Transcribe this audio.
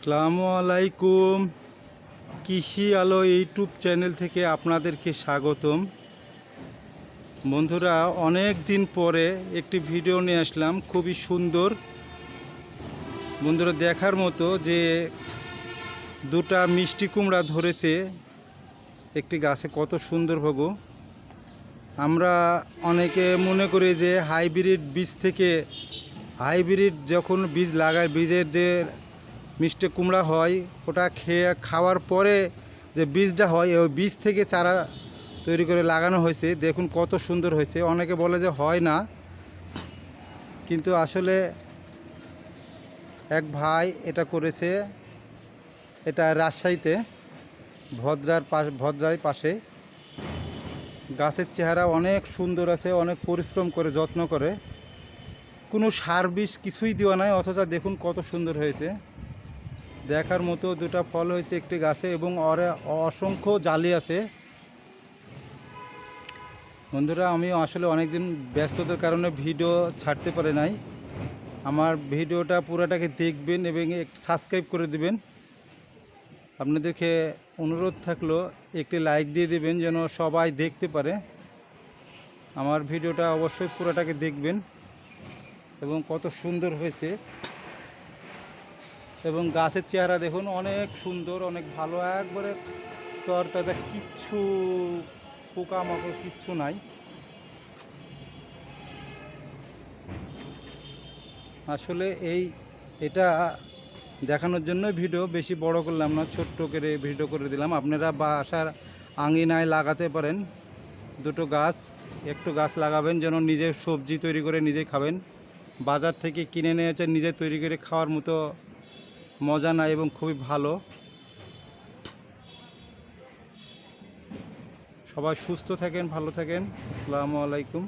আসসালামু আলাইকুম। কৃষি আলো ইউটিউব চ্যানেল থেকে আপনাদেরকে স্বাগতম। বন্ধুরা, অনেক দিন পরে একটি ভিডিও নিয়ে আসলাম, খুবই সুন্দর বন্ধুরা, দেখার মতো যে দুটা মিষ্টি কুমড়া ধরেছে একটি গাছে, কত সুন্দর ভাবো। আমরা অনেকে মনে করি যে হাইব্রিড বীজ থেকে হাইব্রিড যখন বীজ লাগায়, বীজের যে মিষ্টি কুমড়া হয় ওটা খাওয়ার পরে যে বীজটা হয় ওই বীজ থেকে চারা তৈরি করে লাগানো হয়েছে। দেখুন কত সুন্দর হয়েছে। অনেকে বলে যে হয় না, কিন্তু আসলে এক ভাই এটা করেছে। এটা রাজশাহীতে ভদ্রার পাশে। গাছের চেহারা অনেক সুন্দর আছে, অনেক পরিশ্রম করে যত্ন করে, কোনো সার বিষ কিছুই দেওয়া নাই, অথচ দেখুন কত সুন্দর হয়েছে। দেখার মতো দুটা ফল হয়েছে একটি গাছে, এবং অসংখ্য জালি আছে। বন্ধুরা, আমি আসলে অনেক দিন ব্যস্ততার কারণে ভিডিও ছাড়তে পারি নাই। আমার ভিডিওটা পুরোটাকে দেখবেন এবং সাবস্ক্রাইব করে দিবেন। আপনাদেরকে অনুরোধ থাকলো একটি লাইক দিয়ে দিবেন যেন সবাই দেখতে পারে। আমার ভিডিওটা অবশ্যই পুরোটাকে দেখবেন। এবং কত সুন্দর হয়েছে, এবং গাছের চেহারা দেখুন অনেক সুন্দর, অনেক ভালো, একবারে তরতাজা, কিচ্ছু পোকামাকড় কিচ্ছু নাই। আসলে এটা দেখানোর জন্য ভিডিও বেশি বড় করলাম না, ছোট্ট করে ভিডিও করে দিলাম। আপনারা বাসার আঙিনায় লাগাতে পারেন দুটো গাছ, একটু গাছ লাগাবেন যেন নিজে সবজি তৈরি করে নিজে খাবেন। বাজার থেকে কিনে নিয়ে নিজে তৈরি করে খাওয়ার মতো মজা নাই, এবং খুবই ভালো। সবাই সুস্থ থাকেন, ভালো থাকেন। আসসালামু আলাইকুম।